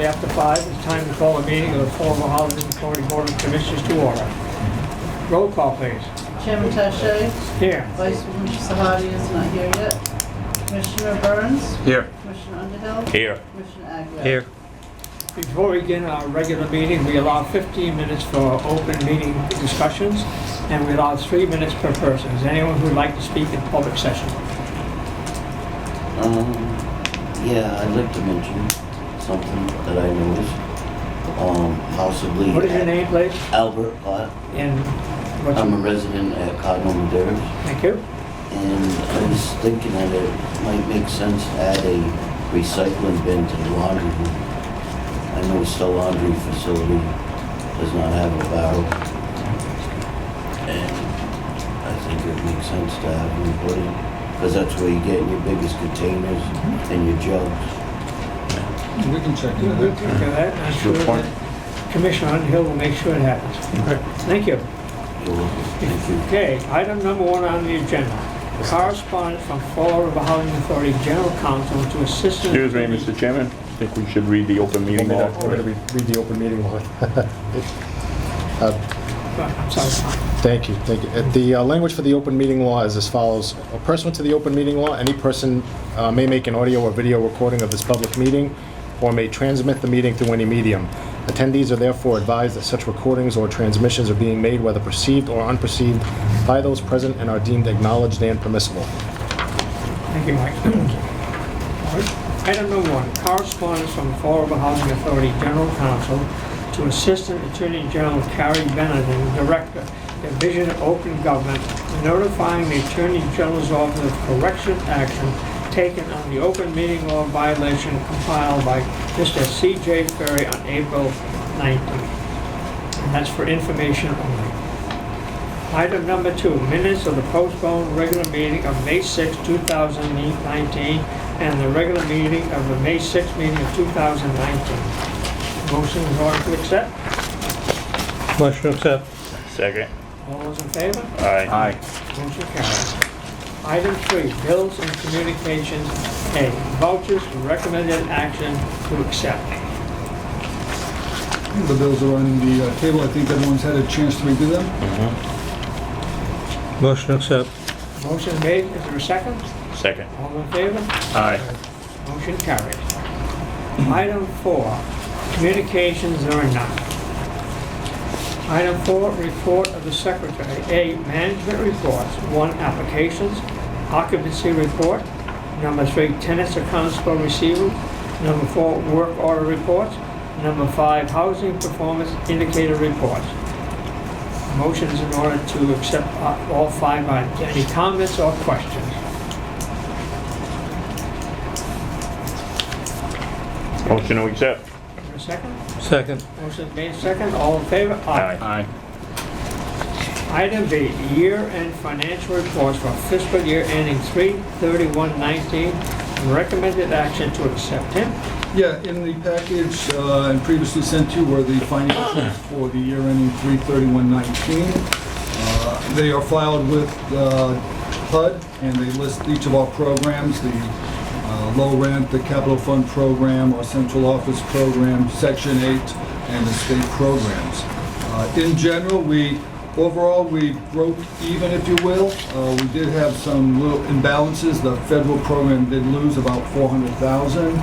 After 5, it's time to call a meeting of the Fall River Housing Authority Board of Commissioners to order. Roll call, please. Chairman Taché. Here. Vice President Sahadi is not here yet. Commissioner Burns. Here. Commissioner Underhill. Here. Commissioner Aguilar. Here. Before we begin our regular meeting, we allow 15 minutes for open meeting discussions, and we allow 3 minutes per person. Is there anyone who would like to speak in public session? Yeah, I'd like to mention something that I noticed. Possibly. What is your name, please? Albert Lott. And what's I'm a your... resident at Cardinal Madeiras, Thank you. and I was thinking that it might make sense to add a recycling bin to the laundry room. I noticed the laundry facility does not have a barrel, and I think it makes sense to have them put in, because that's where you get your biggest containers and your jugs. We can check We'll into take that. care of that. I'm sure Good point. that Commissioner Underhill will make sure it happens. Thank you. You're welcome. Thank you. Okay, item number 1 on the agenda. Correspondence from Fall River Housing Authority General Counsel to Assistant... Excuse me, Mr. Chairman. I think we should read the open meeting law. We're going to read the open meeting law. I'm sorry. Thank you. The language for the open meeting law is as follows. Pursuant to the open meeting law, any person may make an audio or video recording of this public meeting or may transmit the meeting through any medium. Attendees are therefore advised that such recordings or transmissions are being made, whether perceived or unperceived, by those present and are deemed acknowledged and permissible. Thank you, Mike. All right. Item number 1, correspondence from Fall River Housing Authority General Counsel to Assistant Attorney General Carrie Benedict, Director, Division of Open Government, notifying the Attorney General's Office of correction action taken on the open meeting law violation compiled by Mr. C.J. Ferry on April 19th. And that's for information only. Item number 2, minutes of the postponed regular meeting of May 6, 2019, and the regular meeting of the May 6 meeting of 2019. Motion in order to accept. Motion to accept. Second. All those in favor? Aye. Motion carries. Item 3, bills and communications. A, vouchers, recommended action to accept. The bills are on the table. I think everyone's had a chance to review them. Motion to accept. Motion made, is there a second? Second. All in favor? Aye. Motion carries. Item 4, communications, there are none. Item 4, report of the Secretary. A, management reports. 1, applications. Occupancy report. Number 3, tenants accounts for receivable. Number 4, work order reports. Number 5, housing performance indicator reports. Motion is in order to accept all 5 items. Any comments or questions? Motion to accept. Is there a second? Second. Motion made second. All in favor? Aye. Item B, year-end financial reports for fiscal year ending 3/31/19. Recommended action to accept. Tim? Yeah, in the package and previously sent to you were the financials for the year ending 3/31/19. They are filed with HUD, and they list each of our programs, the low rent, the capital fund program, our central office program, Section 8, and the state programs. In general, overall, we broke even, if you will. We did have some little imbalances. The federal program did lose about $400,000.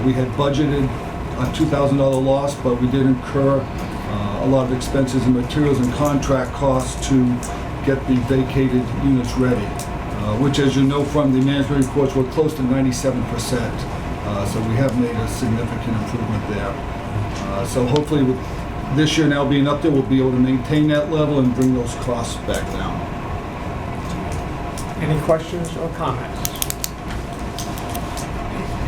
We had budgeted a $2,000 loss, but we did incur a lot of expenses in materials and contract costs to get the vacated units ready, which, as you know from the management reports, we're close to 97%. So we have made a significant improvement there. So hopefully with this year now being up there, we'll be able to maintain that level and bring those costs back down. Any questions or comments?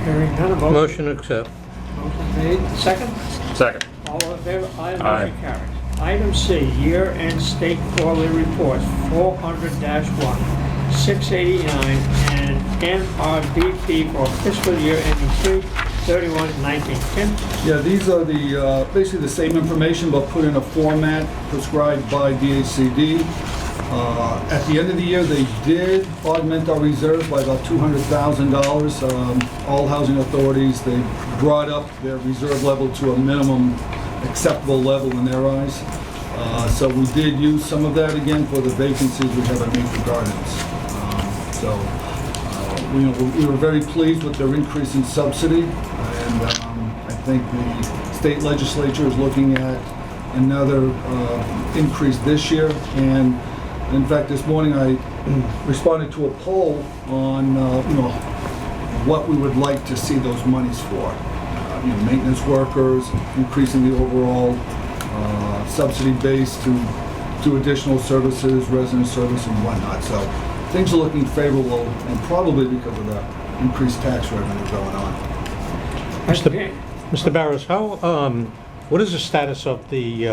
Hearing none, a vote. Motion to accept. Motion made. Second? Second. All in favor? Aye. Aye. Motion carries. Item C, year-end state quarterly reports, 400-1, 689, and NRBP for fiscal year ending 3/31/19. Tim? Yeah, these are the basically the same information, but put in a format prescribed by DHCD. At the end of the year, they did augment our reserves by about $200,000. All housing authorities, they brought up their reserve level to a minimum acceptable level in their eyes. So we did use some of that again for the vacancies we have at Maple Gardens. We were very pleased with their increase in subsidy, and I think the state legislature is looking at another increase this year. And in fact, this morning I responded to a poll on what we would like to see those monies for. Maintenance workers, increasing the overall subsidy base to do additional services, resident service and whatnot. So things are looking favorable, and probably because of the increased tax revenue going on. Mr. Barrows, what is the status of the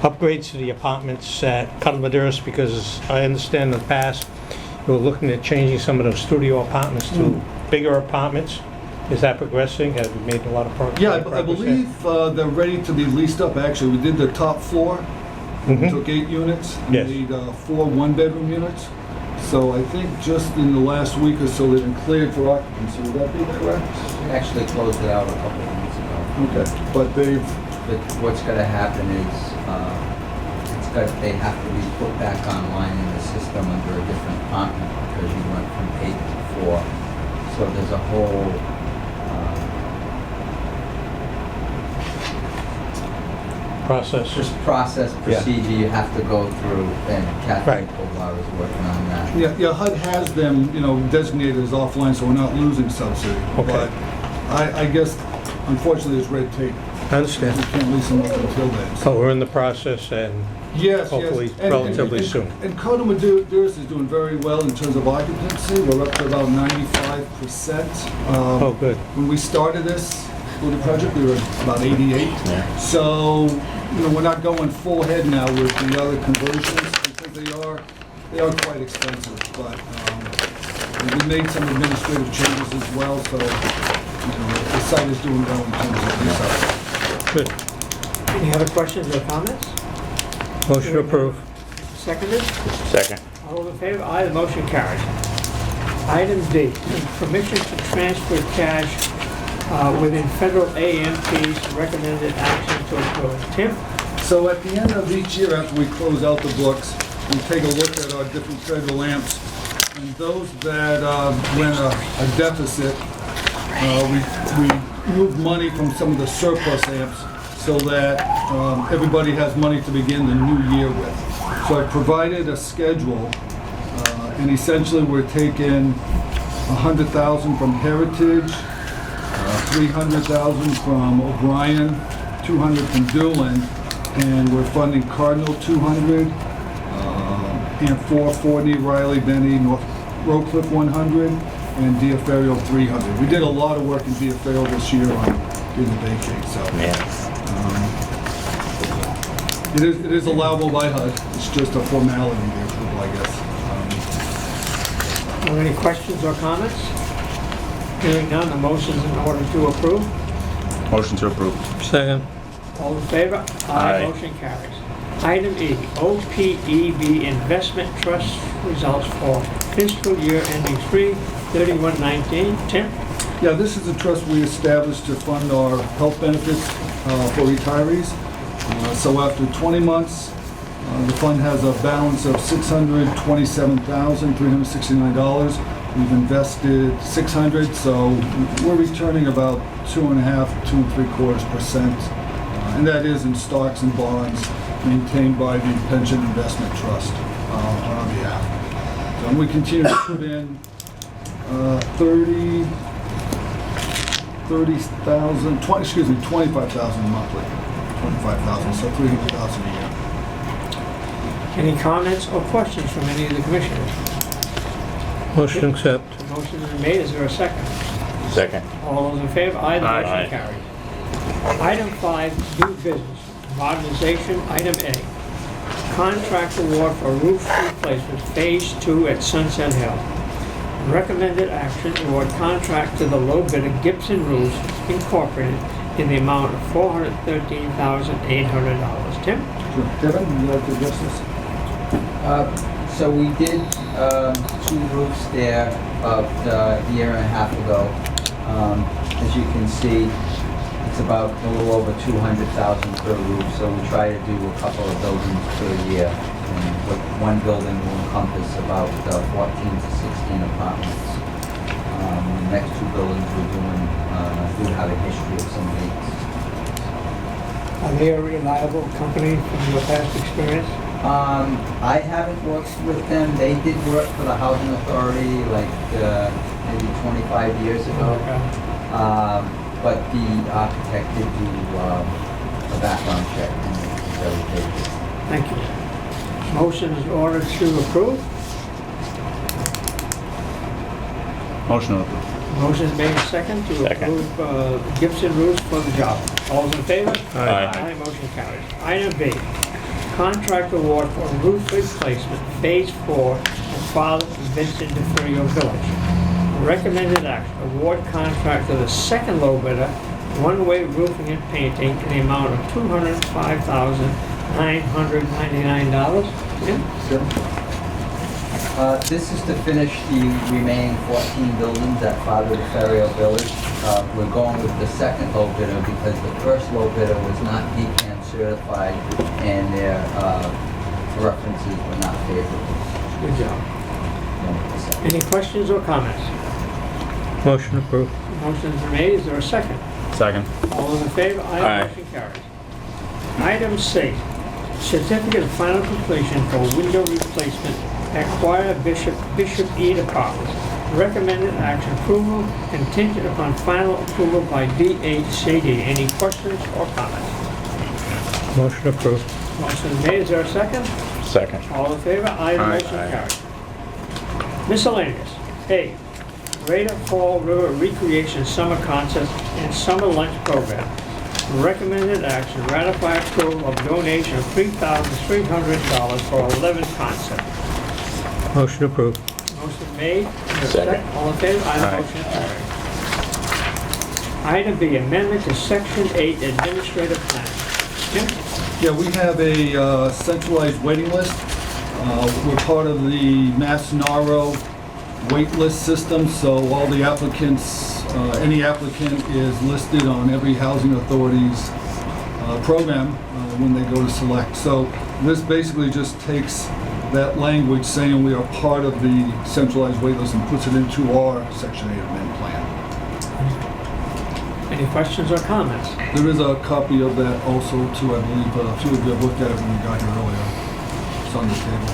upgrades to the apartments at Cutler Maderas? Because I understand in the past, you were looking at changing some of those studio apartments to bigger apartments. Is that progressing? Have you made a lot of progress? Yeah, I believe they're ready to be leased up. Actually, we did the top floor. We took 8 units and Yes. made 4 one-bedroom units. So I think just in the last week or so, they've been cleared for occupancy. Would that be correct? We actually closed it out a couple of weeks ago. Okay, but they've, But what's gonna happen is, they have to be put back online in the system under a different department because you went from 8 to 4. So there's a whole, Process. just process, procedure you have to go through, and Kathy Right. Kovar is working on that. yeah, HUD has them, designated as offline, so we're not losing subsidy. Okay. But I guess, unfortunately, there's red tape. I understand. We can't lease them up until then. So we're in the process, and Yes, hopefully yes. And- relatively and- soon. And Cutler Maderas is doing very well in terms of occupancy. We're up to about 95%. oh, good. When we started this little project, we were about 88. So, we're not going full head now with the other conversions because they are quite expensive. But we made some administrative changes as well, so the site is doing well in terms of lease-up. Good. Any other questions or comments? Motion approved. Seconded? Second. All those in favor? Aye, the motion carries. Item D, permission to transfer cash within federal AMP's recommended action to approve. Tim? So at the end of each year, after we close out the books, we take a look at our different federal amps. And those that ran a deficit, we move money from some of the surplus amps so that everybody has money to begin the new year with. So I provided a schedule, and essentially we're taking 100,000 from Heritage, 300,000 from O'Brien, 200 from Doolan, and we're funding Cardinal 200, and 440, Riley, Benny, North Rockcliffe 100, and Diaferio 300. We did a lot of work in Diaferio this year on doing the vacate, so. It is allowable by HUD, it's just a formality to approval, I guess. Are there any questions or comments? Hearing none, the motion is in order to approve. Motion to approve. Second. All in favor? Aye. Motion carries. Item E, OPEB Investment Trust results for fiscal year ending 3/31/19. Tim? Yeah, this is a trust we established to fund our health benefits for retirees. So after 20 months, the fund has a balance of $627,369. We've invested $600, so we're returning about 2.5, 2.75%. And that is in stocks and bonds maintained by the Pension Investment Trust on our behalf. So we continue to put in 25,000 monthly. 25,000, so 300,000 a year. Any comments or questions from any of the commissioners? Motion accept. The motion is made, is there a second? Second. All those in favor? Aye, the Aye. motion carries. Item 5, new business, modernization, item A. Contract award for roof replacement, Phase 2 at Sunset Hill. Recommended action, award contract to the low bidder Gibson Roofs Incorporated in the amount of $413,800. Tim? Sure. Kevin, would you like to address this? So we did 2 roofs there about a year and a half ago. As you can see, it's about a little over 200,000 per roof, so we try to do a couple of buildings per year. And one building will encompass about 14 to 16 apartments. The next two buildings we're doing do have a history of some leaks. Are they a reliable company from your past experience? I haven't worked with them. They did work for the Housing Authority like maybe 25 years ago. Okay. But the architect did do a background check and it was very favorable. Thank you. Motion is ordered to approve. Motion to approve. Motion is made second to Second. approve Gibson Roofs for the job. All those in favor? Aye. Motion carries. Item B, contract award for roof replacement, Phase 4, at Father Vincent DeFrio Village. Recommended action, award contract to the second low bidder, One-Way Roofing and Painting, in the amount of $205,999. Jim? This is to finish the remaining 14 buildings at Father DeFrio Village. We're going with the second low bidder because the first low bidder was not DCAM certified and their references were not favorable. Good job. Any questions or comments? Motion approved. Motion's made, is there a second? Second. All those in favor? Aye. Motion carries. Item C, certificate of final completion for window replacement at Choir Bishop E Apartments. Recommended action, approval contingent upon final approval by DHCD. Any questions or comments? Motion approved. Motion made, is there a second? Second. All in favor? Aye, Aye. motion carries. Miscellaneous. A, Greater Fall River Recreation Summer Concert and Summer Lunch Program. Recommended action, ratify approval of donation of $3,300 for 11 concerts. Motion approved. Motion made. Is there a Second. All in favor? Aye, Aye. motion carries. Item B, amendment to Section 8 Administrative Plan. Jim? Yeah, we have a centralized waiting list. We're part of the Mass Naro wait list system, so all the applicants, any applicant is listed on every housing authority's program when they go to select. So this basically just takes that language saying we are part of the centralized wait list and puts it into our Section 8 amendment plan. Any questions or comments? There is a copy of that also too, I believe. A few of you have looked at it when you got here earlier. It's on the table.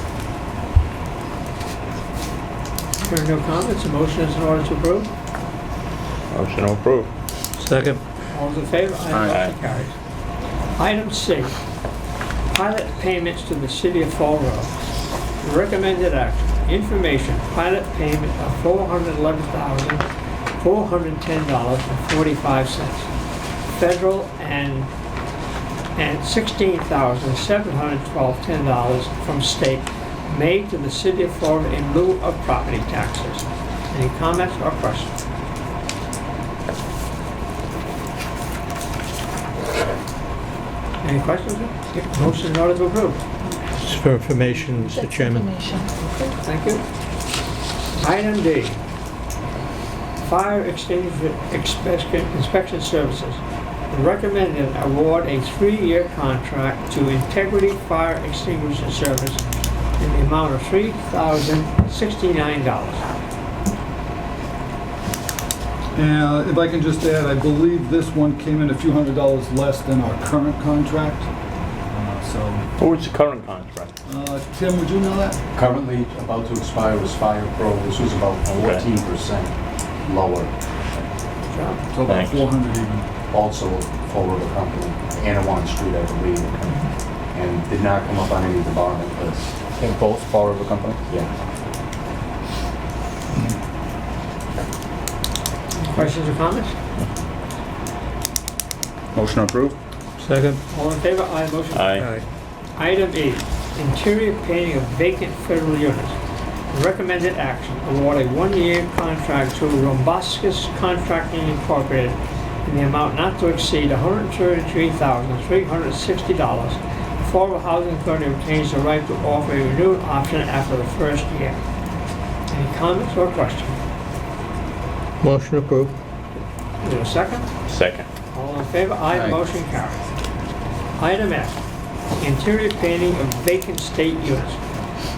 Hearing no comments, a motion is in order to approve. Motion to approve. Second. All those in favor? Aye. Motion carries. Item C, pilot payments to the city of Fall River. Recommended action, information, pilot payment of $411,410.45. Federal and $16,712.10 from state made to the city of Florida in lieu of property taxes. Any comments or questions? Any questions? Motion in order to approve. Just for information, Mr. Chairman. Thank you. Item D, fire extinguisher inspection services. Recommended award a 3-year contract to Integrity Fire Extinguisher Service in the amount of $3,069. And if I can just add, I believe this one came in a few $100s less than our current contract. What was the current contract? Tim, would you know that? Currently about to expire was Fire Pro. This was about 14% lower. So about Thanks. 400 even. Also a Fall River company, Anawan Street, I believe, and did not come up on any debarment list. I think both Fall River Company. Yeah. Questions or comments? Motion to approve. Second. All in favor? Aye, motion Aye. Item E, interior painting of vacant federal units. Recommended action, award a 1-year contract to Romboscus Contracting Incorporated in the amount not to exceed $133,360. Affordable Housing Authority retains the right to offer a renewed option after the first year. Any comments or questions? Motion approved. Is there a second? Second. All in favor? Aye, Aye. motion carries. Item F, interior painting of vacant state units.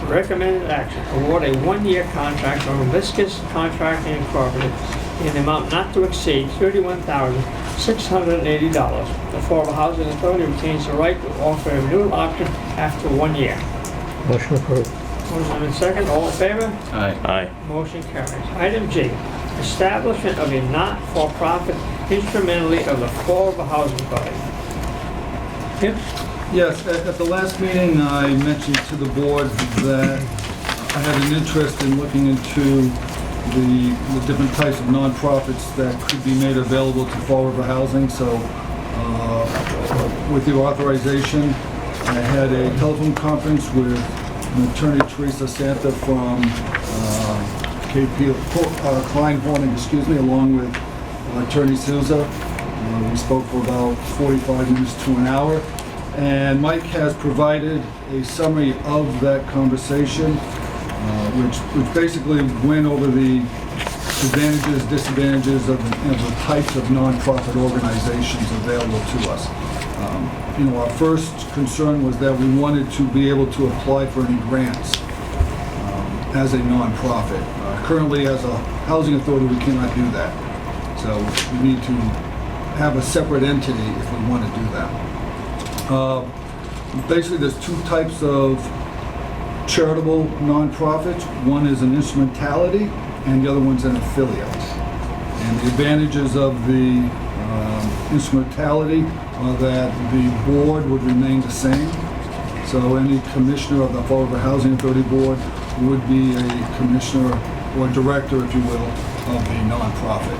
Recommended action, award a one-year contract from Viscus Contracting Incorporated in the amount not to exceed $31,680. The Affordable Housing Authority retains the right to offer a renewal option after 1 year. Motion approved. Motion and second, all in favor? Aye. Aye. Motion carries. Item G, establishment of a not-for-profit instrumentally of the Affordable Housing Authority. Yep. Yes, at the last meeting, I mentioned to the board that I had an interest in looking into the different types of nonprofits that could be made available to Fall River Housing. So with your authorization, I had a telephone conference with Attorney Teresa Santa from KP Klein Horning, along with Attorney Souza. We spoke for about 45 minutes to an hour. And Mike has provided a summary of that conversation, which basically went over the advantages, disadvantages of the types of nonprofit organizations available to us. Our first concern was that we wanted to be able to apply for any grants as a nonprofit. Currently, as a housing authority, we cannot do that. So we need to have a separate entity if we want to do that. Basically, there's two types of charitable nonprofits. One is an instrumentality, and the other one's an affiliate. And the advantages of the instrumentality are that the board would remain the same. So any commissioner of the Fall River Housing Authority Board would be a commissioner or director, if you will, of the nonprofit.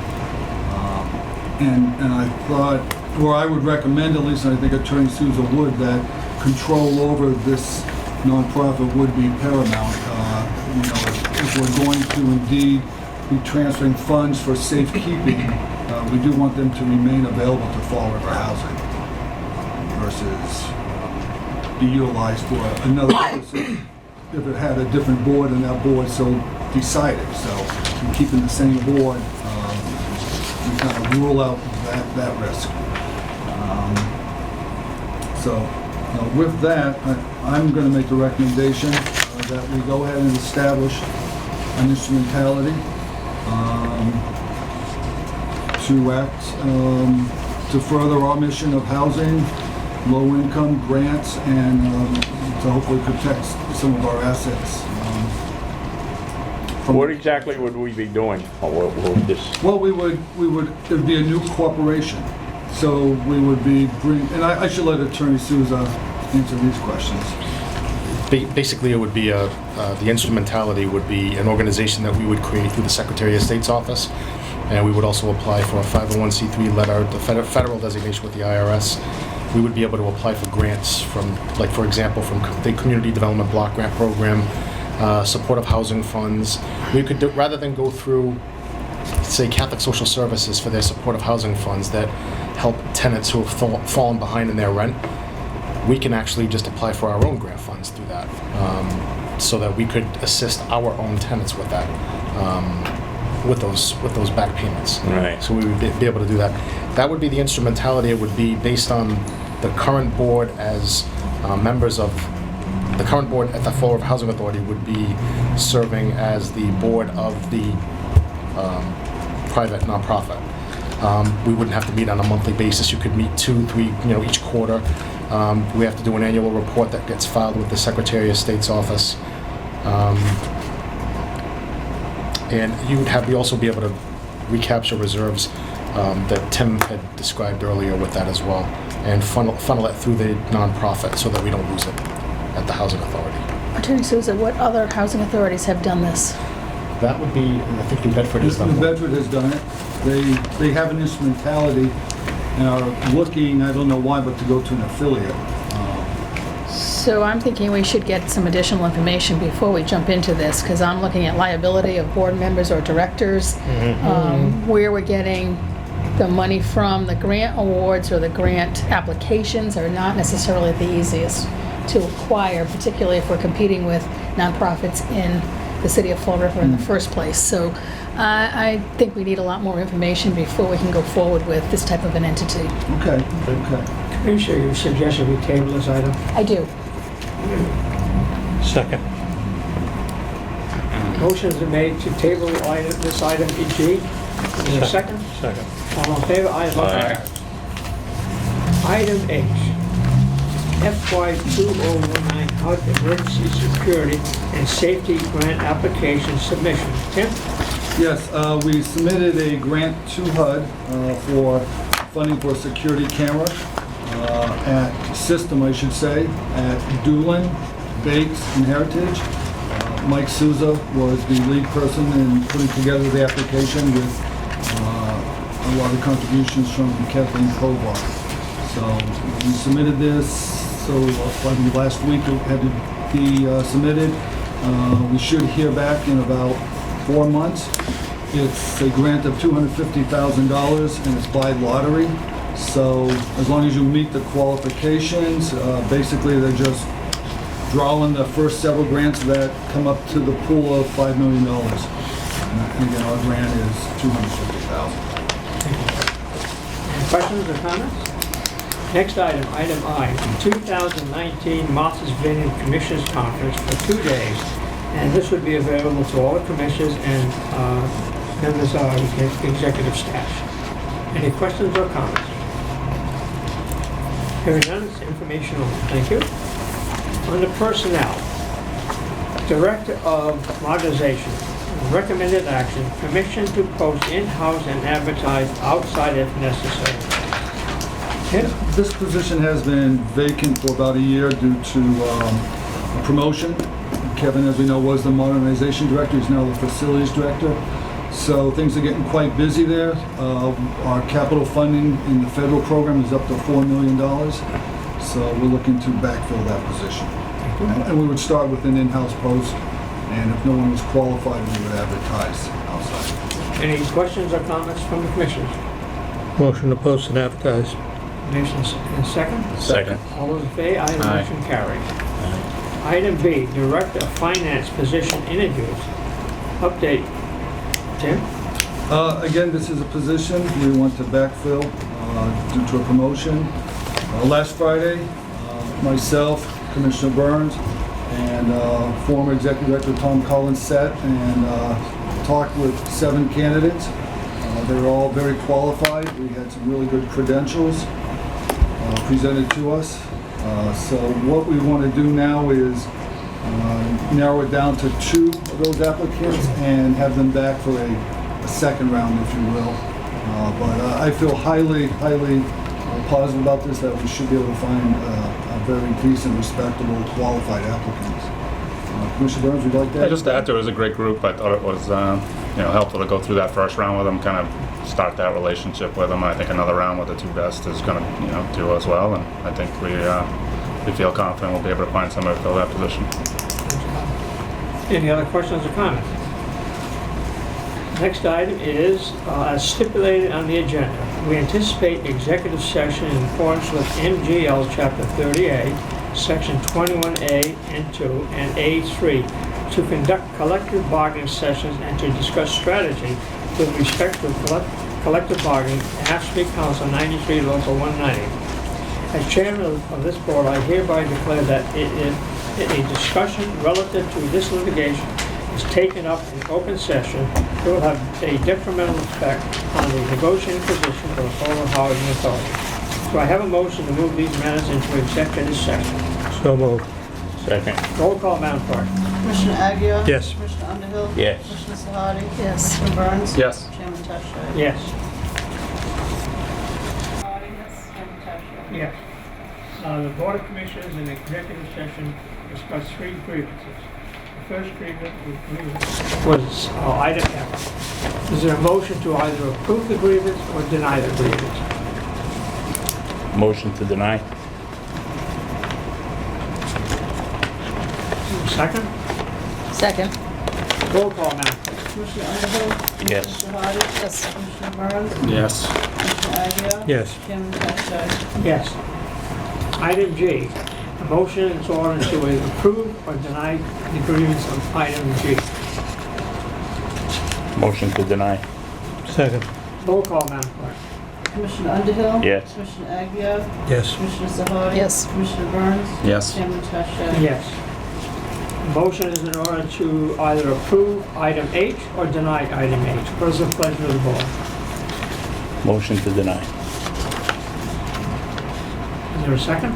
And I thought, or I would recommend, at least, and I think Attorney Souza would, that control over this nonprofit would be paramount. If we're going to indeed be transferring funds for safekeeping, we do want them to remain available to Fall River Housing versus be utilized for another purpose if it had a different board and that board so decided. So in keeping the same board, we kind of rule out that risk. With that, I'm going to make the recommendation that we go ahead and establish an instrumentality to act to further our mission of housing, low-income grants, and to hopefully protect some of our assets. What exactly would we be doing? Or what would this? Well, it would be a new corporation. So we would be and I should let Attorney Souza answer these questions. Basically, it would be the instrumentality would be an organization that we would create through the Secretary of State's office, and we would also apply for a 501c3 letter, the federal designation with the IRS. We would be able to apply for grants from, like for example, from the Community Development Block Grant Program, supportive housing funds. We could rather than go through, say, Catholic Social Services for their supportive housing funds that help tenants who have fallen behind in their rent, we can actually just apply for our own grant funds through that, so that we could assist our own tenants with that, with those back payments. Right. So we would be able to do that. That would be the instrumentality. It would be based on the current board as members of the current board at the Fall River Housing Authority would be serving as the board of the private nonprofit. We wouldn't have to meet on a monthly basis. You could meet 2, 3, each quarter. We have to do an annual report that gets filed with the Secretary of State's office. And we also be able to recapture reserves that Tim had described earlier with that as well, and funnel it through the nonprofit so that we don't lose it at the Housing Authority. Attorney Souza, what other housing authorities have done this? That would be, I think New Bedford has done New one. Bedford has done it. They have an instrumentality and are looking, I don't know why, but to go to an affiliate. So I'm thinking we should get some additional information before we jump into this, because I'm looking at liability of board members or directors, where we're getting the money from. The grant awards or the grant applications are not necessarily the easiest to acquire, particularly if we're competing with nonprofits in the city of Fall River in the first place. So I think we need a lot more information before we can go forward with this type of an entity. Okay, okay. Commissioner, you suggested we table this item. I do. Second. Motion's been made to table this item E.G. Is there a second? Second. All in favor? Aye. Vote Aye. Item H, FY 2019 HUD Emergency Security and Safety Grant Application Submission. Tim? Yes, we submitted a grant to HUD for funding for a security camera system, I should say, at Doolin, Bates, and Heritage. Mike Souza was the lead person in putting together the application with a lot of contributions from Kathleen Kovar. So we submitted this, so I think last week it had to be submitted. We should hear back in about 4 months. It's a grant of $250,000 and it's by lottery. So as long as you meet the qualifications, basically they're just drawing the first several grants that come up to the pool of $5 million. And again, our grant is $250,000. Any questions or comments? Next item, item I, 2019 Martha's Vineyard Commissioners Conference for 2 days. And this would be available to all the commissioners and members of the executive staff. Any questions or comments? Hearing none, it's informational. Thank you. Under personnel, Director of Modernization, recommended action, permission to post in-house and advertise outside if necessary. Tim? This position has been vacant for about a year due to a promotion. Kevin, as we know, was the modernization director. He's now the facilities director. So things are getting quite busy there. Our capital funding in the federal program is up to $4 million. So we're looking to backfill that position. And we would start with an in-house post, and if no one was qualified, we would advertise outside. Any questions or comments from the commissioners? Motion to post and advertise. Motion and second? Second. All those in favor? Aye. Aye. Motion carried. Item B, Director of Finance position interviews. Update. Tim? Again, this is a position we want to backfill due to a promotion. Last Friday, myself, Commissioner Burns, and former Executive Director Tom Collins sat and talked with 7 candidates. They were all very qualified. We had some really good credentials presented to us. So what we want to do now is narrow it down to 2 of those applicants and have them back for a second round, if you will. But I feel highly positive about this, that we should be able to find a very decent, respectable, qualified applicants. Commissioner Burns, would you like that? Just to add to it, was a great group. I thought it was helpful to go through that first round with them, kind of start that relationship with them. I think another round with the 2 best is going to do as well, and I think we feel confident we'll be able to find somebody to fill that position. Any other questions or comments? Next item is, as stipulated on the agenda, we anticipate executive session in accordance with MGL Chapter 30A, Section 21A and 2 and A3 to conduct collective bargaining sessions and to discuss strategy with respect to collective bargaining, AFSCME Council 93 Local 190. As chairman of this board, I hereby declare that a discussion relative to this litigation is taken up in open session, it will have a detrimental effect on the negotiating position of the Florida Housing Authority. Do I have a motion to move these matters into executive session? So moved. Second. Roll call, Madam Clerk. Commissioner Aguirre? Yes. Commissioner Underhill? Yes. Commissioner Sahadi? Yes. Commissioner Burns? Yes. Chairman Tashi? Yes. Chairman Tashi? Yes. The Board of Commissioners in executive session discussed 3 grievances. The first grievance was item F. Is there a motion to either approve the grievance or deny the grievance? Motion to deny. Second? Second. Roll call, Madam Clerk. Commissioner Underhill? Yes. Commissioner Sahadi? Yes. Commissioner Burns? Yes. Commissioner Aguirre? Yes. Chairman Tashi? Yes. Item G, a motion is ordered to approve or deny the grievance of item G. Motion to deny. Second. Roll call, Madam Clerk. Commissioner Underhill? Yes. Commissioner Aguirre? Yes. Commissioner Sahadi? Yes. Commissioner Burns? Yes. Chairman Tarsha? Yes. Motion is in order to either approve item H or deny item H. What is the pleasure of the board? Motion to deny. Is there a second?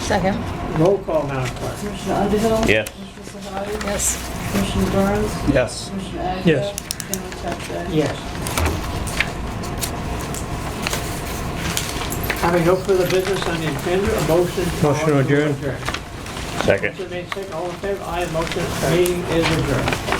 Second. Roll call, Madam Clerk. Commissioner Underhill? Yes. Commissioner Sahadi? Yes. Commissioner Burns? Yes. Commissioner Aguirre? Yes. Chairman Tarsha? Yes. Having no further business on the agenda, a motion. Motion to adjourn. Second. Motion made, second, all in favor, aye, motion, meeting is adjourned.